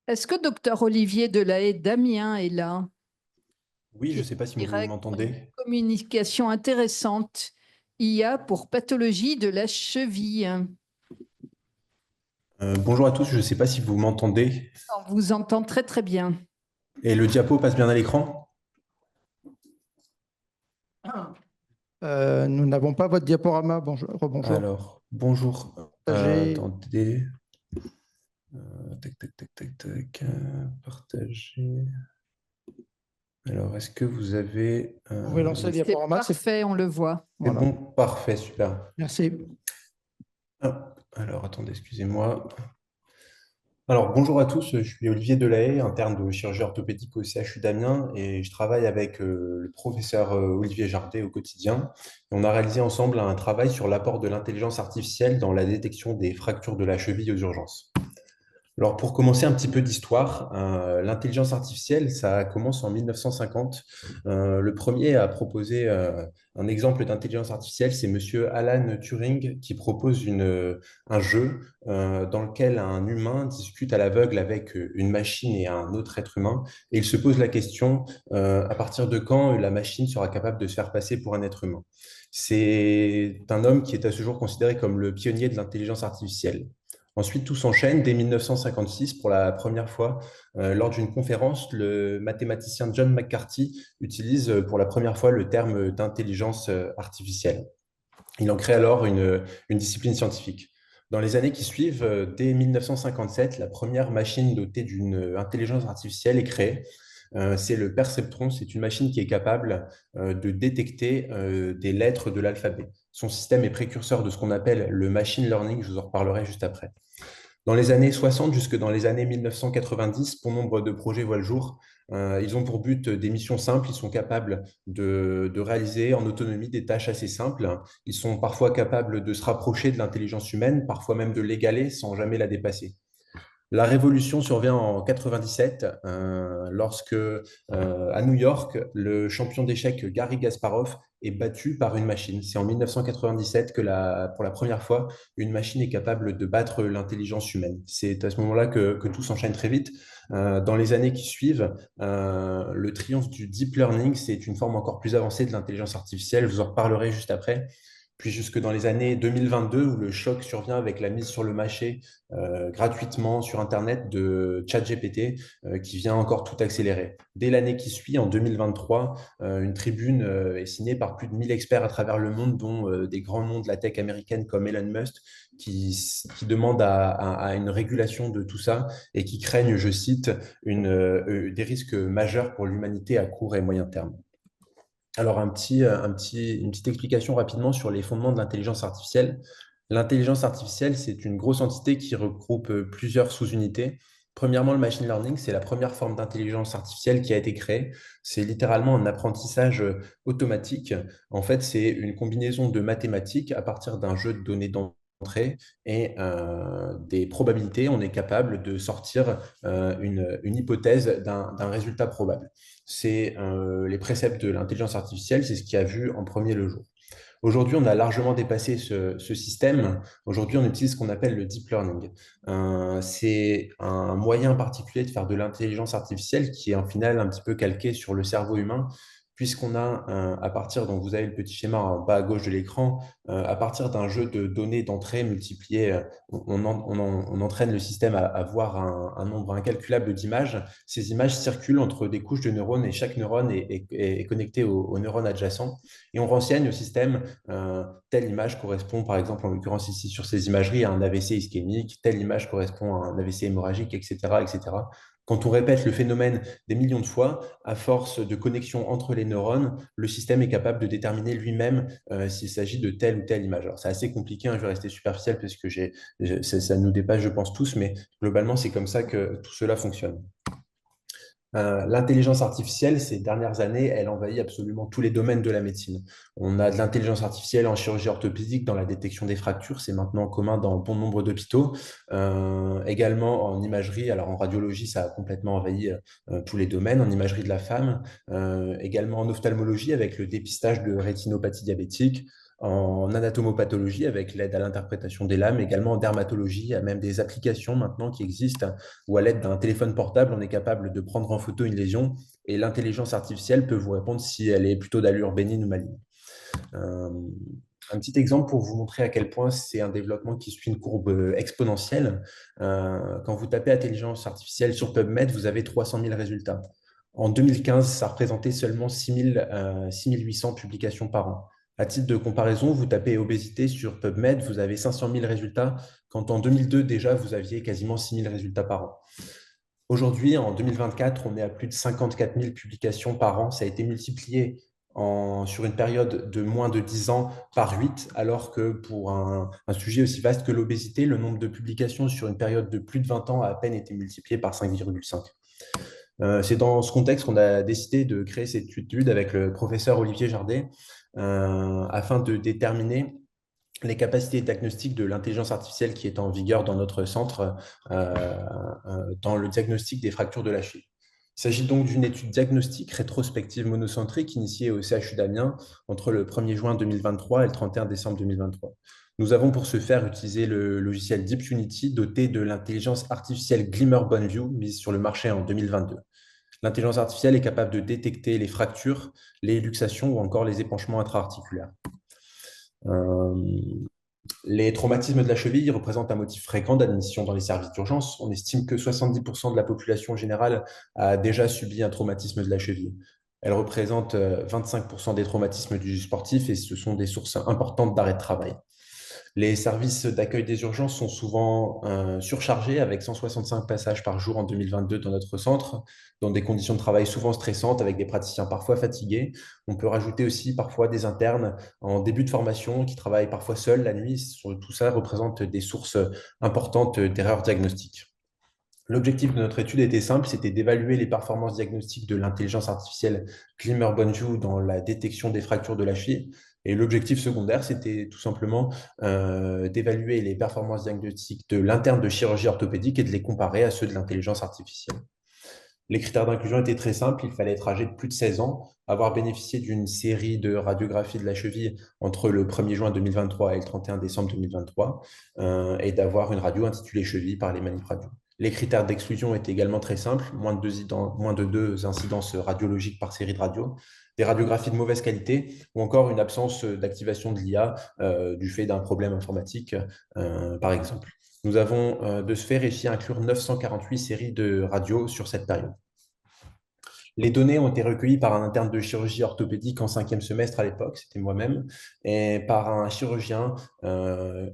Est-ce que docteur Olivier Delahaye-Damien est là? Oui, je Qui ne est sais pas si vous direct pour une m'entendez. communication intéressante IA pour pathologie de la cheville. Bonjour à tous, je ne sais pas si vous m'entendez. On vous entend très très bien. Et le diapo passe bien à l'écran? Nous n'avons pas votre diaporama. Bonjour, rebonjour. Alors, bonjour. Partagez. Attendez. Tac, tac, tac, tac, tac. Partager. Alors, est-ce que vous avez... Vous pouvez lancer le C'est diaporama. parfait, on le voit. C'est Voilà. bon, parfait, super. Merci. Alors, attendez, excusez-moi. Alors, bonjour à tous, je suis Olivier Delahaye, interne de chirurgie orthopédique au CHU d'Amiens et je travaille avec le professeur Olivier Jardet au quotidien. Et on a réalisé ensemble un travail sur l'apport de l'intelligence artificielle dans la détection des fractures de la cheville aux urgences. Alors, pour commencer un petit peu d'histoire, l'intelligence artificielle, ça commence en 1950. Le premier à proposer un exemple d'intelligence artificielle, c'est Monsieur Alan Turing, qui propose un jeu dans lequel un humain discute à l'aveugle avec une machine et un autre être humain. Et il se pose la question, à partir de quand la machine sera capable de se faire passer pour un être humain. C'est un homme qui est à ce jour considéré comme le pionnier de l'intelligence artificielle. Ensuite, tout s'enchaîne dès 1956 pour la première fois. Lors d'une conférence, le mathématicien John McCarthy utilise pour la première fois le terme d'intelligence artificielle. Il en crée alors une discipline scientifique. Dans les années qui suivent, dès 1957, la première machine dotée d'une intelligence artificielle est créée. C'est le perceptron, c'est une machine qui est capable de détecter des lettres de l'alphabet. Son système est précurseur de ce qu'on appelle le machine learning, je vous en reparlerai juste après. Dans les années 60 jusque dans les années 1990, bon nombre de projets voient le jour. Ils ont pour but des missions simples. Ils sont capables de réaliser en autonomie des tâches assez simples. Ils sont parfois capables de se rapprocher de l'intelligence humaine, parfois même de l'égaler sans jamais la dépasser. La révolution survient en 97 lorsque à New York, le champion d'échecs Garry Kasparov est battu par une machine. C'est en 1997 que pour la première fois, une machine est capable de battre l'intelligence humaine. C'est à ce moment-là que tout s'enchaîne très vite. Dans les années qui suivent, le triomphe du deep learning, c'est une forme encore plus avancée de l'intelligence artificielle. Je vous en reparlerai juste après. Puis jusque dans les années 2022, où le choc survient avec la mise sur le marché gratuitement sur Internet de ChatGPT, qui vient encore tout accélérer. Dès l'année qui suit, en 2023, une tribune est signée par plus de 1000 experts à travers le monde, dont des grands noms de la tech américaine comme Elon Musk, qui demandent à une régulation de tout ça et qui craignent, je cite, des risques majeurs pour l'humanité à court et moyen terme. Alors, une petite explication rapidement sur les fondements de l'intelligence artificielle. L'intelligence artificielle, c'est une grosse entité qui regroupe plusieurs sous-unités. Premièrement, le machine learning, c'est la première forme d'intelligence artificielle qui a été créée. C'est littéralement un apprentissage automatique. En fait, c'est une combinaison de mathématiques à partir d'un jeu de données d'entrée et des probabilités. On est capable de sortir une hypothèse d'un résultat probable. C'est les préceptes de l'intelligence artificielle, c'est ce qui a vu en premier le jour. Aujourd'hui, on a largement dépassé ce système. Aujourd'hui, on utilise ce qu'on appelle le deep learning. C'est un moyen particulier de faire de l'intelligence artificielle qui est en final un petit peu calqué sur le cerveau humain, puisqu'on a, à partir, donc vous avez le petit schéma en bas à gauche de l'écran, à partir d'un jeu de données d'entrée multiplié, on entraîne le système à voir un nombre incalculable d'images. Ces images circulent entre des couches de neurones et chaque neurone est connecté au neurone adjacent. Et on renseigne au système telle image correspond, par exemple, en l'occurrence ici sur ces imageries, à un AVC ischémique, telle image correspond à un AVC hémorragique, etc., etc. Quand on répète le phénomène des millions de fois, à force de connexion entre les neurones, le système est capable de déterminer lui-même s'il s'agit de telle ou telle image. Alors, c'est assez compliqué, hein, je vais rester superficiel parce que ça nous dépasse, je pense, tous, mais globalement, c'est comme ça que tout cela fonctionne. L'intelligence artificielle, ces dernières années, elle envahit absolument tous les domaines de la médecine. On a de l'intelligence artificielle en chirurgie orthopédique dans la détection des fractures, c'est maintenant commun dans bon nombre d'hôpitaux. Également en imagerie, alors en radiologie, ça a complètement envahi tous les domaines, en imagerie de la femme, également en ophtalmologie avec le dépistage de rétinopathie diabétique, en anatomopathologie avec l'aide à l'interprétation des lames, également en dermatologie. Il y a même des applications maintenant qui existent où à l'aide d'un téléphone portable, on est capable de prendre en photo une lésion et l'intelligence artificielle peut vous répondre si elle est plutôt d'allure bénigne ou maligne. Un petit exemple pour vous montrer à quel point c'est un développement qui suit une courbe exponentielle. Quand vous tapez intelligence artificielle sur PubMed, vous avez 300 000 résultats. En 2015, ça représentait seulement 6800 publications par an. À titre de comparaison, vous tapez obésité sur PubMed, vous avez 500 000 résultats, quand en 2002, déjà, vous aviez quasiment 6 000 résultats par an. Aujourd'hui, en 2024, on est à plus de 54 000 publications par an. Ça a été multiplié sur une période de moins de 10 ans par 8, alors que pour un sujet aussi vaste que l'obésité, le nombre de publications sur une période de plus de 20 ans a à peine été multiplié par 5,5. C'est dans ce contexte qu'on a décidé de créer cette étude avec le professeur Olivier Jardet afin de déterminer les capacités diagnostiques de l'intelligence artificielle qui est en vigueur dans notre centre dans le diagnostic des fractures de la cheville. Il s'agit donc d'une étude diagnostique rétrospective monocentrique initiée au CHU d'Amiens entre le 1er juin 2023 et le 31 décembre 2023. Nous avons pour ce faire utilisé le logiciel DeepUnity doté de l'intelligence artificielle Glimmer Boneview mise sur le marché en 2022. L'intelligence artificielle est capable de détecter les fractures, les luxations ou encore les épanchements intra-articulaires. Les traumatismes de la cheville représentent un motif fréquent d'admission dans les services d'urgence. On estime que 70% de la population générale a déjà subi un traumatisme de la cheville. Elle représente 25% des traumatismes du sportif et ce sont des sources importantes d'arrêt de travail. Les services d'accueil des urgences sont souvent surchargés avec 165 passages par jour en 2022 dans notre centre, dans des conditions de travail souvent stressantes avec des praticiens parfois fatigués. On peut rajouter aussi parfois des internes en début de formation qui travaillent parfois seuls la nuit. Tout ça représente des sources importantes d'erreurs diagnostiques. L'objectif de notre étude était simple, c'était d'évaluer les performances diagnostiques de l'intelligence artificielle Glimmer Boneview dans la détection des fractures de la cheville. Et l'objectif secondaire, c'était tout simplement d'évaluer les performances diagnostiques de l'interne de chirurgie orthopédique et de les comparer à ceux de l'intelligence artificielle. Les critères d'inclusion étaient très simples. Il fallait être âgé de plus de 16 ans, avoir bénéficié d'une série de radiographies de la cheville entre le 1er juin 2023 et le 31 décembre 2023 et d'avoir une radio intitulée cheville par les Manip Radio. Les critères d'exclusion étaient également très simples, moins de 2 incidences radiologiques par série de radios, des radiographies de mauvaise qualité ou encore une absence d'activation de l'IA du fait d'un problème informatique, par exemple. Nous avons de ce fait réussi à inclure 948 séries de radios sur cette période. Les données ont été recueillies par un interne de chirurgie orthopédique en 5e semestre à l'époque, c'était moi-même, et par un chirurgien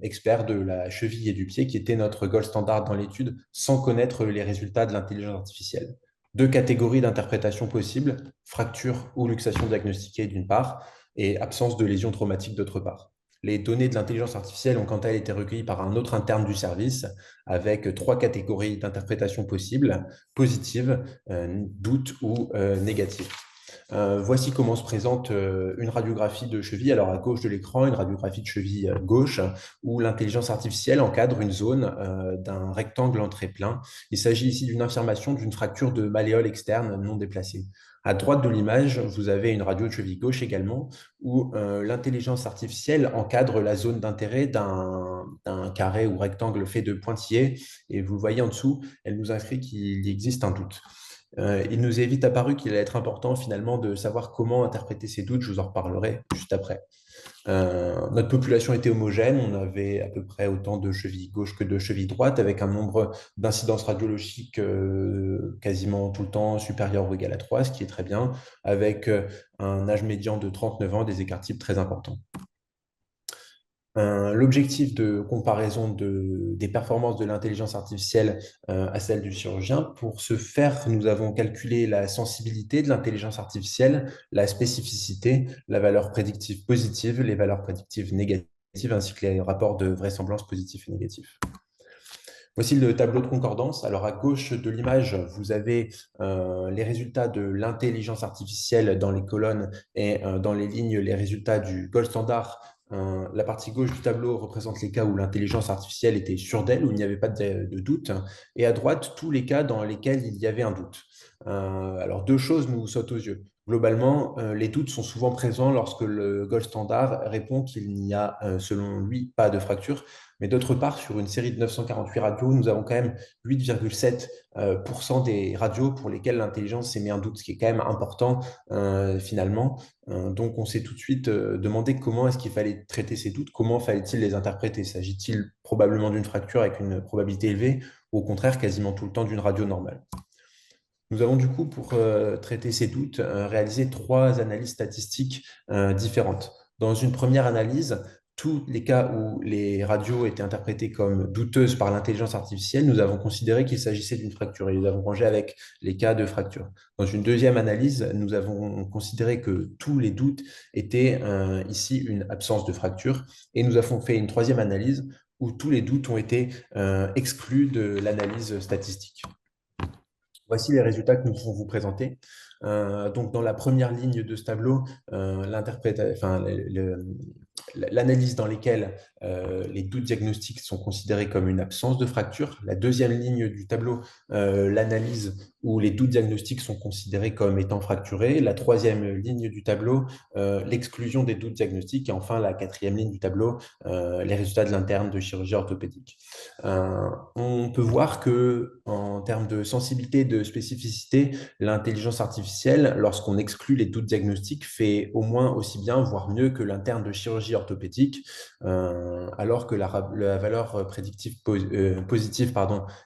expert de la cheville et du pied qui était notre gold standard dans l'étude sans connaître les résultats de l'intelligence artificielle. 2 catégories d'interprétation possibles, fracture ou luxation diagnostiquée d'une part, et absence de lésion traumatique d'autre part. Les données de l'intelligence artificielle ont quant à elles été recueillies par un autre interne du service avec 3 catégories d'interprétation possibles, positive, doute ou négative. Voici comment se présente une radiographie de cheville. Alors à gauche de l'écran, une radiographie de cheville gauche où l'intelligence artificielle encadre une zone d'un rectangle entrée plein. Il s'agit ici d'une infirmation d'une fracture de malléole externe non déplacée. À droite de l'image, vous avez une radio de cheville gauche également où l'intelligence artificielle encadre la zone d'intérêt d'un carré ou rectangle fait de pointillés. Et vous voyez en dessous, elle nous inscrit qu'il existe un doute. Il nous est vite apparu qu'il allait être important finalement de savoir comment interpréter ces doutes. Je vous en reparlerai juste après. Notre population était homogène, on avait à peu près autant de chevilles gauche que de chevilles droite, avec un nombre d'incidences radiologiques quasiment tout le temps supérieur ou égal à 3, ce qui est très bien, avec un âge médian de 39 ans, des écarts types très importants. L'objectif de comparaison des performances de l'intelligence artificielle à celle du chirurgien. Pour ce faire, nous avons calculé la sensibilité de l'intelligence artificielle, la spécificité, la valeur prédictive positive, les valeurs prédictives négatives, ainsi que les rapports de vraisemblance positifs et négatifs. Voici le tableau de concordance. Alors, à gauche de l'image, vous avez les résultats de l'intelligence artificielle dans les colonnes et dans les lignes, les résultats du gold standard La partie gauche du tableau représente les cas où l'intelligence artificielle était sûre d'elle, où il n'y avait pas de doute, et à droite, tous les cas dans lesquels il y avait un doute. Alors, deux choses nous sautent aux yeux. Globalement, les doutes sont souvent présents lorsque le gold standard répond qu'il n'y a, selon lui, pas de fracture. Mais d'autre part, sur une série de 948 radios, nous avons quand même 8,7% des radios pour lesquelles l'intelligence émet un doute, ce qui est quand même important finalement. Donc, on s'est tout de suite demandé comment est-ce qu'il fallait traiter ces doutes, comment fallait-il les interpréter. S'agit-il probablement d'une fracture avec une probabilité élevée ou au contraire quasiment tout le temps d'une radio normale? Nous avons du coup, pour traiter ces doutes, réalisé trois analyses statistiques différentes. Dans une première analyse, tous les cas où les radios étaient interprétées comme douteuses par l'intelligence artificielle, nous avons considéré qu'il s'agissait d'une fracture et nous avons rangé avec les cas de fracture. Dans une deuxième analyse, nous avons considéré que tous les doutes étaient ici une absence de fracture et nous avons fait une troisième analyse où tous les doutes ont été exclus de l'analyse statistique. Voici les résultats que nous pouvons vous présenter. Donc, dans la première ligne de ce tableau, l'analyse dans laquelle les doutes diagnostiques sont considérés comme une absence de fracture. La deuxième ligne du tableau, l'analyse où les doutes diagnostiques sont considérés comme étant fracturés. La troisième ligne du tableau, l'exclusion des doutes diagnostiques. Et enfin, la quatrième ligne du tableau, les résultats de l'interne de chirurgie orthopédique. On peut voir que en termes de sensibilité, de spécificité, l'intelligence artificielle, lorsqu'on exclut les doutes diagnostiques, fait au moins aussi bien, voire mieux que l'interne de chirurgie orthopédique, alors que la valeur prédictive positive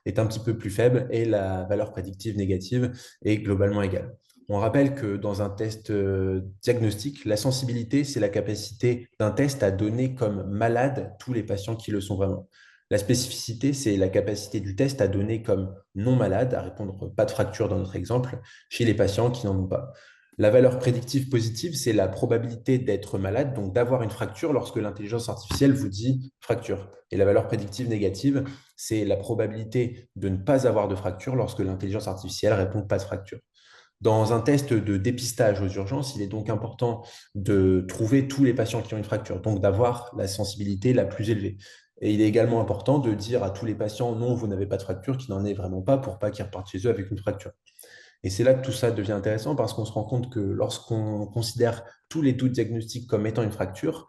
est un petit peu plus faible et la valeur prédictive négative est globalement égale. On rappelle que dans un test diagnostique, la sensibilité, c'est la capacité d'un test à donner comme malades tous les patients qui le sont vraiment. La spécificité, c'est la capacité du test à donner comme non malade, à répondre pas de fracture dans notre exemple, chez les patients qui n'en ont pas. La valeur prédictive positive, c'est la probabilité d'être malade, donc d'avoir une fracture lorsque l'intelligence artificielle vous dit fracture. Et la valeur prédictive négative, c'est la probabilité de ne pas avoir de fracture lorsque l'intelligence artificielle répond pas de fracture. Dans un test de dépistage aux urgences, il est donc important de trouver tous les patients qui ont une fracture, donc d'avoir la sensibilité la plus élevée. Et il est également important de dire à tous les patients, non, vous n'avez pas de fracture, qui n'en est vraiment pas, pour pas qu'ils repartent chez eux avec une fracture. Et c'est là que tout ça devient intéressant parce qu'on se rend compte que lorsqu'on considère tous les doutes diagnostiques comme étant une fracture,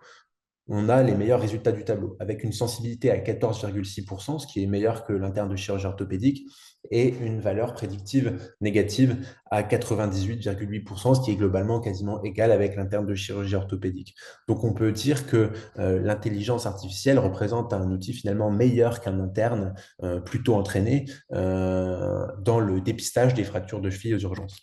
on a les meilleurs résultats du tableau, avec une sensibilité à 14,6%, ce qui est meilleur que l'interne de chirurgie orthopédique, et une valeur prédictive négative à 98,8%, ce qui est globalement quasiment égal avec l'interne de chirurgie orthopédique. Donc on peut dire que l'intelligence artificielle représente un outil finalement meilleur qu'un interne plutôt entraîné dans le dépistage des fractures de cheville aux urgences.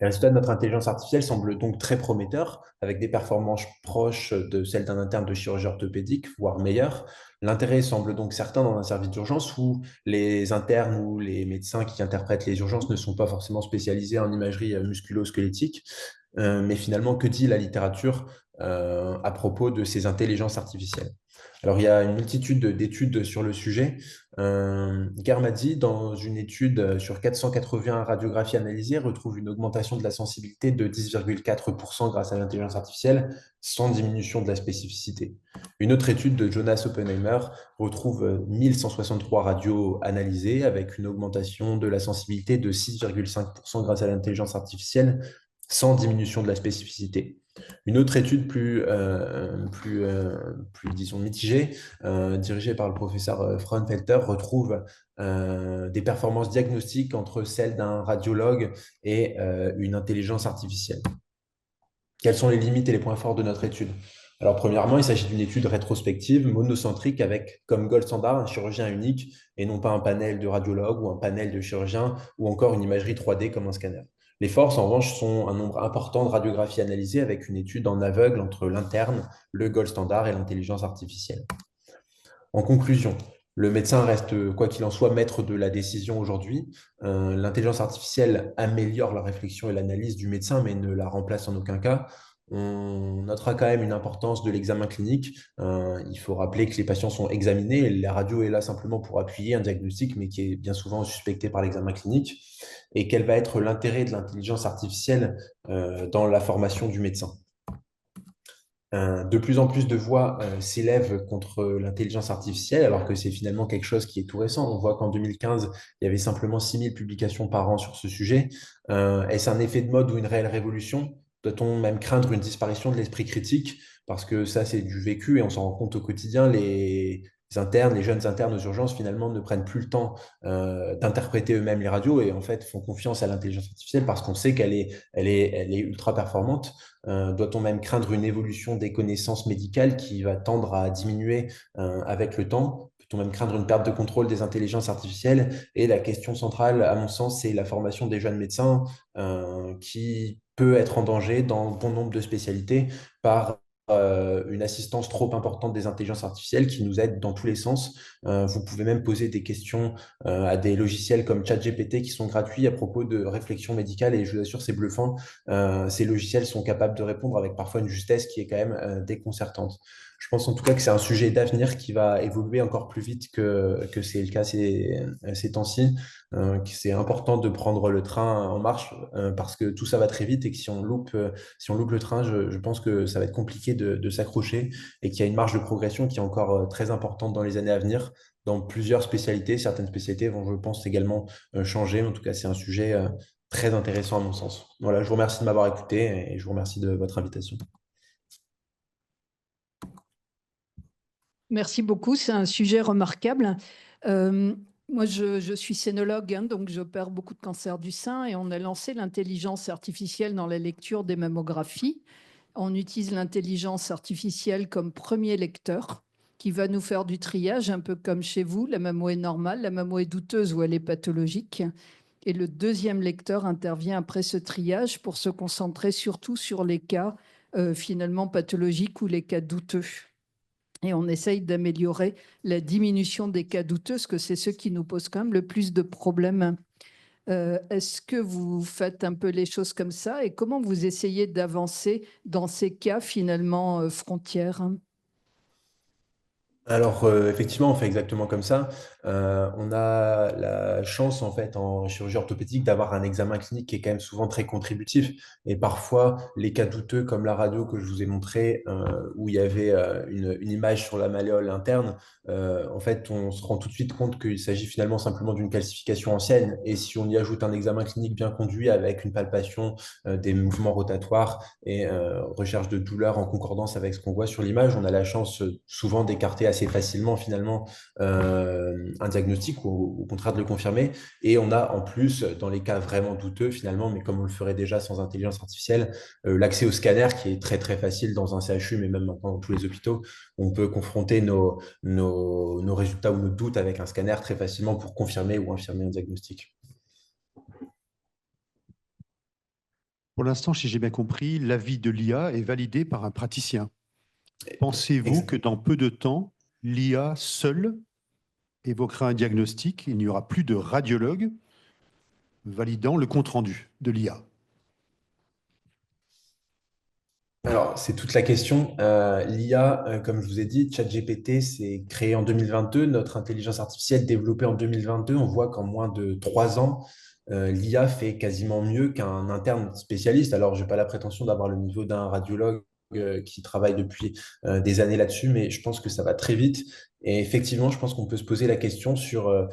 Les résultats de notre intelligence artificielle semblent donc très prometteurs, avec des performances proches de celles d'un interne de chirurgie orthopédique, voire meilleures. L'intérêt semble donc certain dans un service d'urgence où les internes ou les médecins qui interprètent les urgences ne sont pas forcément spécialisés en imagerie musculo-squelettique. Mais finalement, que dit la littérature à propos de ces intelligences artificielles? Alors, il y a une multitude d'études sur le sujet. Garmadi, dans une étude sur 480 radiographies analysées, retrouve une augmentation de la sensibilité de 10,4% grâce à l'intelligence artificielle, sans diminution de la spécificité. Une autre étude de Jonas Oppenheimer retrouve 1163 radios analysées avec une augmentation de la sensibilité de 6,5% grâce à l'intelligence artificielle, sans diminution de la spécificité. Une autre étude plus disons, mitigée, dirigée par le professeur Fraunfelter, retrouve des performances diagnostiques entre celles d'un radiologue et une intelligence artificielle. Quelles sont les limites et les points forts de notre étude? Alors, premièrement, il s'agit d'une étude rétrospective, monocentrique, avec comme gold standard un chirurgien unique et non pas un panel de radiologues ou un panel de chirurgiens ou encore une imagerie 3D comme un scanner. Les forces, en revanche, sont un nombre important de radiographies analysées avec une étude en aveugle entre l'interne, le gold standard et l'intelligence artificielle. En conclusion, le médecin reste, quoi qu'il en soit, maître de la décision aujourd'hui. L'intelligence artificielle améliore la réflexion et l'analyse du médecin, mais ne la remplace en aucun cas. On notera quand même une importance de l'examen clinique. Il faut rappeler que les patients sont examinés. La radio est là simplement pour appuyer un diagnostic, mais qui est bien souvent suspecté par l'examen clinique. Et quel va être l'intérêt de l'intelligence artificielle dans la formation du médecin? De plus en plus de voix s'élèvent contre l'intelligence artificielle, alors que c'est finalement quelque chose qui est tout récent. On voit qu'en 2015, il y avait simplement 6000 publications par an sur ce sujet. Est-ce un effet de mode ou une réelle révolution? Doit-on même craindre une disparition de l'esprit critique? Parce que ça, c'est du vécu et on s'en rend compte au quotidien. Les internes, les jeunes internes aux urgences, finalement, ne prennent plus le temps d'interpréter eux-mêmes les radios et en fait font confiance à l'intelligence artificielle parce qu'on sait qu'elle est ultra performante. Doit-on même craindre une évolution des connaissances médicales qui va tendre à diminuer avec le temps? Peut-on même craindre une perte de contrôle des intelligences artificielles? Et la question centrale, à mon sens, c'est la formation des jeunes médecins qui peut être en danger dans bon nombre de spécialités par une assistance trop importante des intelligences artificielles qui nous aident dans tous les sens. Vous pouvez même poser des questions à des logiciels comme ChatGPT qui sont gratuits à propos de réflexion médicale et je vous assure, c'est bluffant. Ces logiciels sont capables de répondre avec parfois une justesse qui est quand même déconcertante. Je pense en tout cas que c'est un sujet d'avenir qui va évoluer encore plus vite que c'est le cas ces temps-ci. Que c'est important de prendre le train en marche parce que tout ça va très vite et que si on loupe le train, je pense que ça va être compliqué de s'accrocher et qu'il y a une marge de progression qui est encore très importante dans les années à venir dans plusieurs spécialités. Certaines spécialités vont, je pense, également changer. En tout cas, c'est un sujet très intéressant à mon sens. Voilà, je vous remercie de m'avoir écouté et je vous remercie de votre invitation. Merci beaucoup, c'est un sujet remarquable. Moi, je suis scénologue, hein, donc j'opère beaucoup de cancers du sein et on a lancé l'intelligence artificielle dans la lecture des mammographies. On utilise l'intelligence artificielle comme premier lecteur qui va nous faire du triage, un peu comme chez vous. La mammo est normale, la mammo est douteuse ou elle est pathologique. Et le deuxième lecteur intervient après ce triage pour se concentrer surtout sur les cas finalement pathologiques ou les cas douteux. Et on essaye d'améliorer la diminution des cas douteux, parce que c'est ceux qui nous posent quand même le plus de problèmes. Est-ce que vous faites un peu les choses comme ça et comment vous essayez d'avancer dans ces cas finalement frontières? Alors, effectivement, on fait exactement comme ça. On a la chance, en fait, en chirurgie orthopédique, d'avoir un examen clinique qui est quand même souvent très contributif. Et parfois, les cas douteux, comme la radio que je vous ai montré, où il y avait une image sur la malléole interne, en fait, on se rend tout de suite compte qu'il s'agit finalement simplement d'une calcification ancienne. Et si on y ajoute un examen clinique bien conduit avec une palpation, des mouvements rotatoires et recherche de douleur en concordance avec ce qu'on voit sur l'image, on a la chance souvent d'écarter assez facilement finalement un diagnostic ou au contraire de le confirmer. Et on a en plus, dans les cas vraiment douteux finalement, mais comme on le ferait déjà sans intelligence artificielle, l'accès au scanner qui est très très facile dans un CHU, mais même maintenant dans tous les hôpitaux. On peut confronter nos résultats ou nos doutes avec un scanner très facilement pour confirmer ou infirmer un diagnostic. Pour l'instant, si j'ai bien compris, l'avis de l'IA est validé par un praticien. Pensez-vous que dans peu de temps, l'IA seule évoquera un diagnostic, il n'y aura plus de radiologue validant le compte-rendu de l'IA? Alors, c'est toute la question. L'IA, comme je vous ai dit, ChatGPT, c'est créé en 2022. Notre intelligence artificielle développée en 2022, on voit qu'en moins de 3 ans, l'IA fait quasiment mieux qu'un interne spécialiste. Alors, je n'ai pas la prétention d'avoir le niveau d'un radiologue qui travaille depuis des années là-dessus, mais je pense que ça va très vite. Et effectivement, je pense qu'on peut se poser la question sur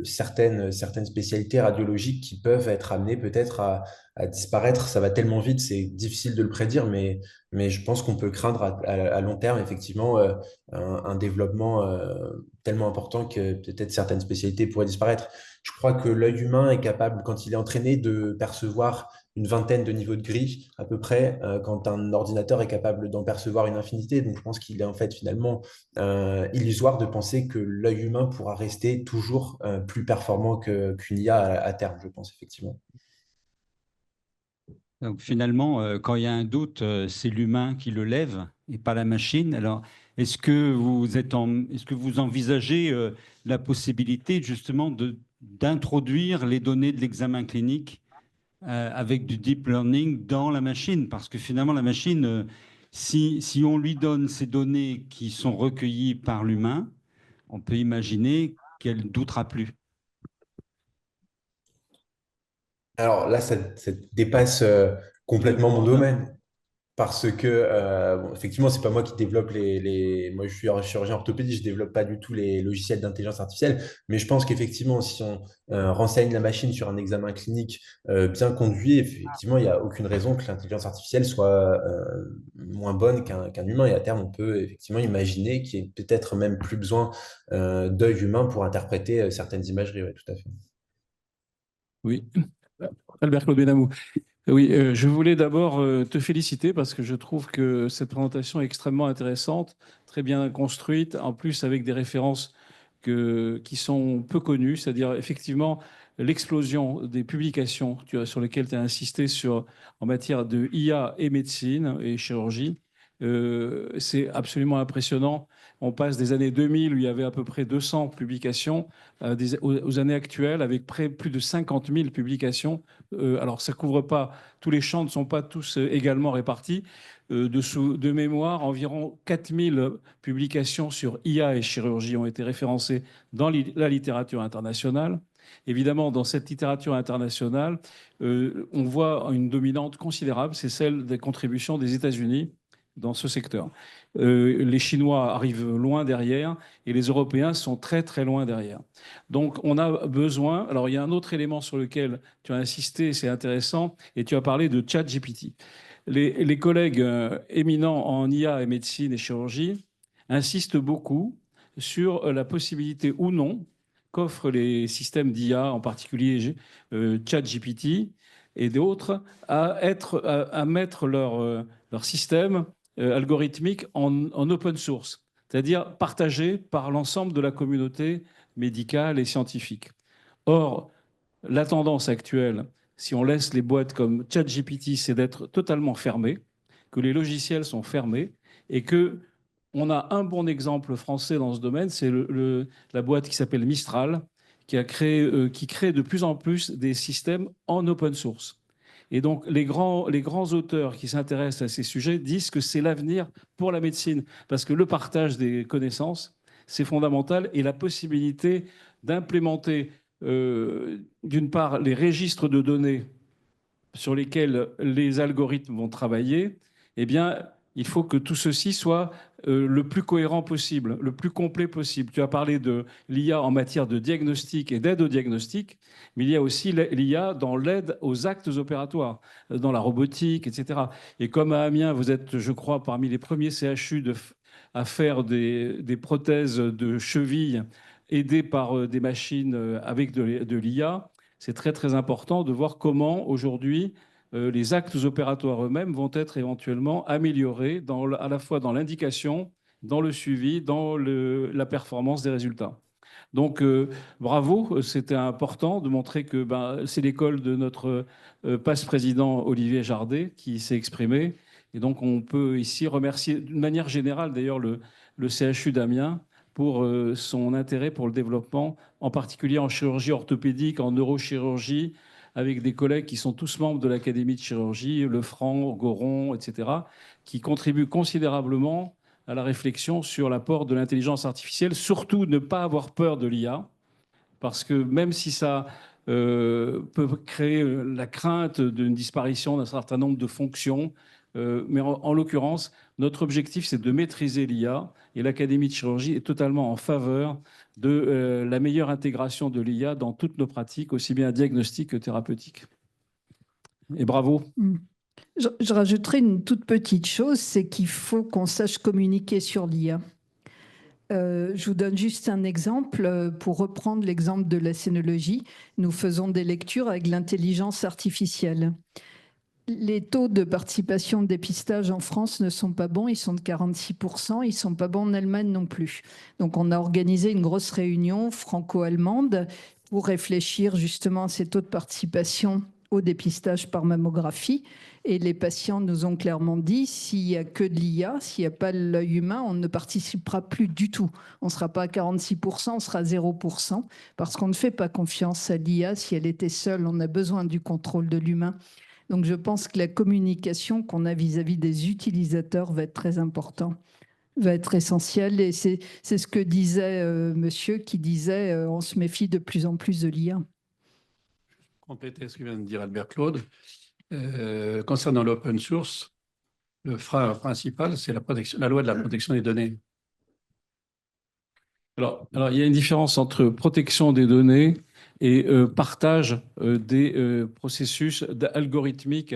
certaines spécialités radiologiques qui peuvent être amenées peut-être à disparaître. Ça va tellement vite, c'est difficile de le prédire, mais je pense qu'on peut craindre à long terme, effectivement, un développement tellement important que peut-être certaines spécialités pourraient disparaître. Je crois que l'œil humain est capable, quand il est entraîné, de percevoir une vingtaine de niveaux de gris à peu près, quand un ordinateur est capable d'en percevoir une infinité. Donc je pense qu'il est en fait finalement illusoire de penser que l'œil humain pourra rester toujours plus performant qu'une IA à terme, je pense effectivement. Donc finalement, quand il y a un doute, c'est l'humain qui le lève et pas la machine. Alors, est-ce que vous envisagez la possibilité justement d'introduire les données de l'examen clinique avec du deep learning dans la machine? Parce que finalement, la machine, si on lui donne ces données qui sont recueillies par l'humain, on peut imaginer qu'elle ne doutera plus. Alors là, ça dépasse complètement mon domaine. Parce que, bon, effectivement, c'est pas moi qui développe Moi, je suis chirurgien orthopédie, je développe pas du tout les logiciels d'intelligence artificielle, mais je pense qu'effectivement, si on renseigne la machine sur un examen clinique bien conduit, effectivement, il n'y a aucune raison que l'intelligence artificielle soit moins bonne qu'un humain. Et à terme, on peut effectivement imaginer qu'il y ait peut-être même plus besoin d'œil humain pour interpréter certaines imageries. Ouais, tout à fait. Oui, Albert-Claude Benamou. Oui, je voulais d'abord te féliciter parce que je trouve que cette présentation est extrêmement intéressante, très bien construite, en plus avec des références qui sont peu connues, c'est-à-dire effectivement l'explosion des publications sur lesquelles tu as insisté en matière de IA et médecine et chirurgie. C'est absolument impressionnant. On passe des années 2000 où il y avait à peu près 200 publications aux années actuelles avec plus de 50 000 publications. Alors, ça ne couvre pas, tous les champs ne sont pas tous également répartis. De mémoire, environ 4000 publications sur IA et chirurgie ont été référencées dans la littérature internationale. Évidemment, dans cette littérature internationale, on voit une dominante considérable, c'est celle des contributions des États-Unis dans ce secteur. Les Chinois arrivent loin derrière et les Européens sont très très loin derrière. Donc on a besoin, alors il y a un autre élément sur lequel tu as insisté, c'est intéressant, et tu as parlé de ChatGPT. Les collègues éminents en IA et médecine et chirurgie insistent beaucoup sur la possibilité ou non qu'offrent les systèmes d'IA, en particulier ChatGPT et d'autres, à mettre leur système algorithmique en open source, c'est-à-dire partagé par l'ensemble de la communauté médicale et scientifique. Or, la tendance actuelle, si on laisse les boîtes comme ChatGPT, c'est d'être totalement fermé, que les logiciels sont fermés et que on a un bon exemple français dans ce domaine, c'est la boîte qui s'appelle Mistral, qui crée de plus en plus des systèmes en open source. Et donc, les grands auteurs qui s'intéressent à ces sujets disent que c'est l'avenir pour la médecine, parce que le partage des connaissances, c'est fondamental, et la possibilité d'implémenter, d'une part, les registres de données sur lesquels les algorithmes vont travailler, eh bien, il faut que tout ceci soit le plus cohérent possible, le plus complet possible. Tu as parlé de l'IA en matière de diagnostic et d'aide au diagnostic, mais il y a aussi l'IA dans l'aide aux actes opératoires, dans la robotique, etc. Et comme à Amiens, vous êtes, je crois, parmi les premiers CHU à faire des prothèses de cheville aidées par des machines avec de l'IA, c'est très très important de voir comment aujourd'hui les actes opératoires eux-mêmes vont être éventuellement améliorés à la fois dans l'indication, dans le suivi, dans la performance des résultats. Donc bravo, c'était important de montrer que c'est l'école de notre passe-président Olivier Jardet qui s'est exprimé. Et donc on peut ici remercier d'une manière générale d'ailleurs le CHU d'Amiens pour son intérêt pour le développement, en particulier en chirurgie orthopédique, en neurochirurgie, avec des collègues qui sont tous membres de l'Académie de chirurgie, Lefranc, Goron, etc., qui contribuent considérablement à la réflexion sur l'apport de l'intelligence artificielle. Surtout, ne pas avoir peur de l'IA, parce que même si ça peut créer la crainte d'une disparition d'un certain nombre de fonctions, mais en l'occurrence, notre objectif, c'est de maîtriser l'IA, et l'Académie de chirurgie est totalement en faveur de la meilleure intégration de l'IA dans toutes nos pratiques, aussi bien diagnostiques que thérapeutiques. Et bravo. Je rajouterai une toute petite chose, c'est qu'il faut qu'on sache communiquer sur l'IA. Je vous donne juste un exemple. Pour reprendre l'exemple de la scénologie, nous faisons des lectures avec l'intelligence artificielle. Les taux de participation de dépistage en France ne sont pas bons, ils sont de 46%, ils ne sont pas bons en Allemagne non plus. Donc on a organisé une grosse réunion franco-allemande pour réfléchir justement à ces taux de participation au dépistage par mammographie. Et les patients nous ont clairement dit, s'il n'y a que de l'IA, s'il n'y a pas l'œil humain, on ne participera plus du tout. On ne sera pas à 46%, on sera à 0%, parce qu'on ne fait pas confiance à l'IA. Si elle était seule, on a besoin du contrôle de l'humain. Donc je pense que la communication qu'on a vis-à-vis des utilisateurs va être très importante, va être essentielle. Et c'est ce que disait monsieur qui disait on se méfie de plus en plus de l'IA. Compléter ce que vient de dire Albert-Claude. Concernant l'open source, Le frein principal, c'est la loi de la protection des données. Alors, il y a une différence entre protection des données et partage des processus algorithmiques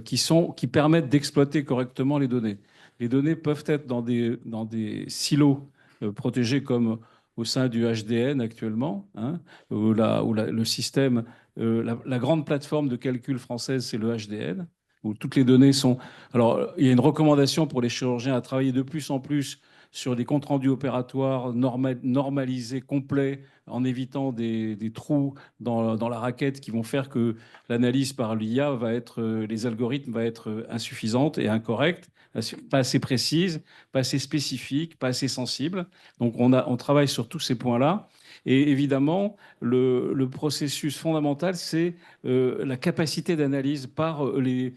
qui permettent d'exploiter correctement les données. Les données peuvent être dans des silos protégés comme au sein du HDN actuellement, hein, où le système, la grande plateforme de calcul française, c'est le HDN, où toutes les données sont... Alors, il y a une recommandation pour les chirurgiens à travailler de plus en plus sur des comptes rendus opératoires normalisés, complets, en évitant des trous dans la raquette qui vont faire que l'analyse par l'IA les algorithmes va être insuffisante et incorrecte, pas assez précise, pas assez spécifique, pas assez sensible. Donc on travaille sur tous ces points-là. Et évidemment, le processus fondamental, c'est la capacité d'analyse par les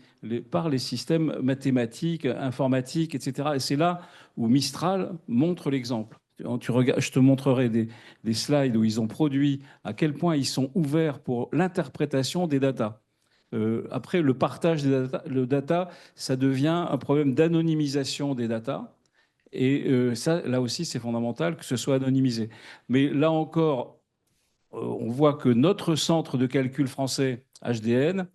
systèmes mathématiques, informatiques, etc. Et c'est là où Mistral montre l'exemple. Je te montrerai des slides où ils ont produit à quel point ils sont ouverts pour l'interprétation des datas. Après, le partage des data, ça devient un problème d'anonymisation des datas. Et ça, là aussi, c'est fondamental que ce soit anonymisé. Mais là encore, on voit que notre centre de calcul français, HDN,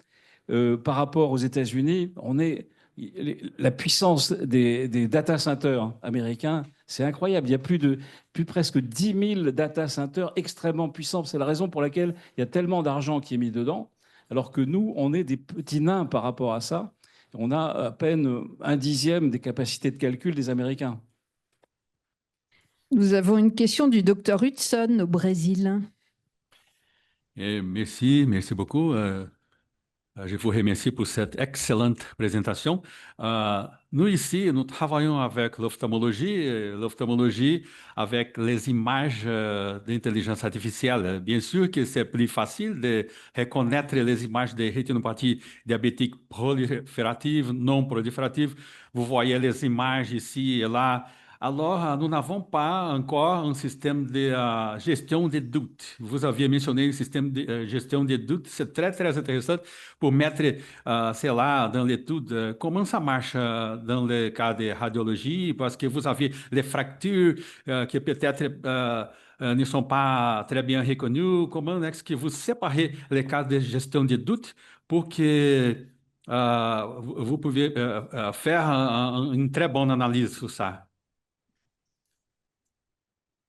par rapport aux États-Unis, la puissance des data centers américains, c'est incroyable. Il y a plus presque 10 000 data centers extrêmement puissants. C'est la raison pour laquelle il y a tellement d'argent qui est mis dedans, alors que nous, on est des petits nains par rapport à ça. On a à peine 1/10 des capacités de calcul des Américains. Nous avons une question du docteur Hudson au Brésil. Merci beaucoup. Je vous remercie pour cette excellente présentation. Nous ici, nous travaillons avec l'ophtalmologie avec les images d'intelligence artificielle. Bien sûr que c'est plus facile de reconnaître les images de rétinopathie diabétique proliférative, non proliférative. Vous voyez les images ici et là. Alors, nous n'avons pas encore un système de gestion des doutes. Vous aviez mentionné un système de gestion des doutes. C'est très, très intéressant pour mettre, sei lá, dans l'étude, comment ça marche dans le cas de radiologie, parce que vous avez les fractures qui peut-être ne sont pas très bien reconnues. Comment est-ce que vous séparez les cas de gestion de doute pour que vous pouvez faire une très bonne analyse sur ça?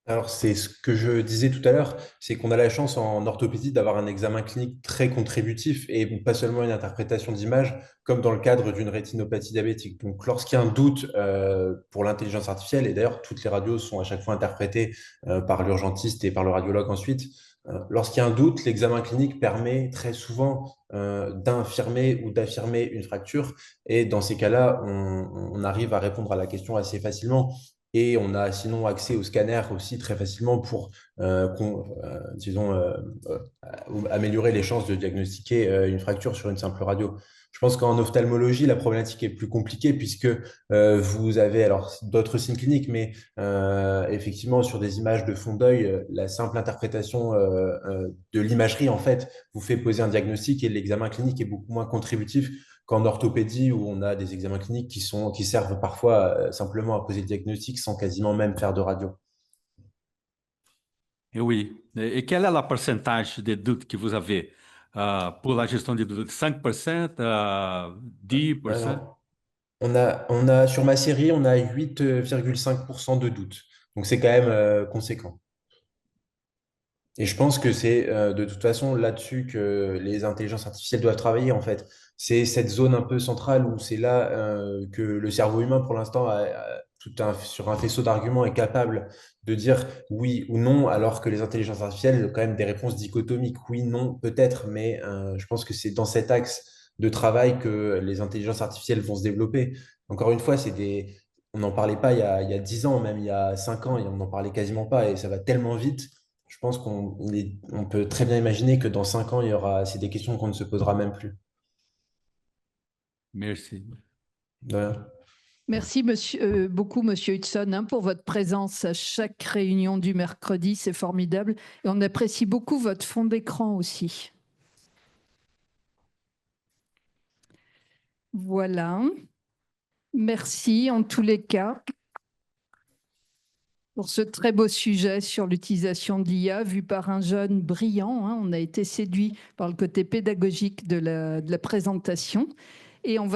Alors, c'est ce que je disais tout à l'heure, c'est qu'on a la chance en orthopédie d'avoir un examen clinique très contributif et pas seulement une interprétation d'image, comme dans le cadre d'une rétinopathie diabétique. Donc, lorsqu'il y a un doute pour l'intelligence artificielle, et d'ailleurs, toutes les radios sont à chaque fois interprétées par l'urgentiste et par le radiologue ensuite, lorsqu'il y a un doute, l'examen clinique permet très souvent d'infirmer ou d'affirmer une fracture. Et dans ces cas-là, on arrive à répondre à la question assez facilement. Et on a sinon accès au scanner aussi très facilement pour, disons, améliorer les chances de diagnostiquer une fracture sur une simple radio. Je pense qu'en ophtalmologie, la problématique est plus compliquée puisque vous avez alors d'autres signes cliniques, mais effectivement, sur des images de fond d'œil, la simple interprétation de l'imagerie, en fait, vous fait poser un diagnostic et l'examen clinique est beaucoup moins contributif qu'en orthopédie où on a des examens cliniques qui servent parfois simplement à poser le diagnostic sans quasiment même faire de radio. Oui. Et quel est le pourcentage de doutes que vous avez pour la gestion des doutes? 5%, 10%? Alors, sur ma série, on a 8,5% de doutes. Donc c'est quand même conséquent. Et je pense que c'est de toute façon là-dessus que les intelligences artificielles doivent travailler en fait. C'est cette zone un peu centrale où c'est là que le cerveau humain pour l'instant sur un faisceau d'arguments est capable de dire oui ou non, alors que les intelligences artificielles ont quand même des réponses dichotomiques. Oui, non, peut-être, mais je pense que c'est dans cet axe de travail que les intelligences artificielles vont se développer. Encore une fois, on n'en parlait pas il y a 10 ans, même il y a 5 ans, et on n'en parlait quasiment pas, et ça va tellement vite. Je pense on peut très bien imaginer que dans 5 ans, c'est des questions qu'on ne se posera même plus. Merci. De rien. Merci beaucoup, Monsieur Hudson, hein, pour votre présence à chaque réunion du mercredi. C'est formidable. Et on apprécie beaucoup votre fond d'écran aussi. Voilà. Merci en tous les cas pour ce très beau sujet sur l'utilisation de l'IA vu par un jeune brillant. On a été séduit par le côté pédagogique de la présentation. Et on va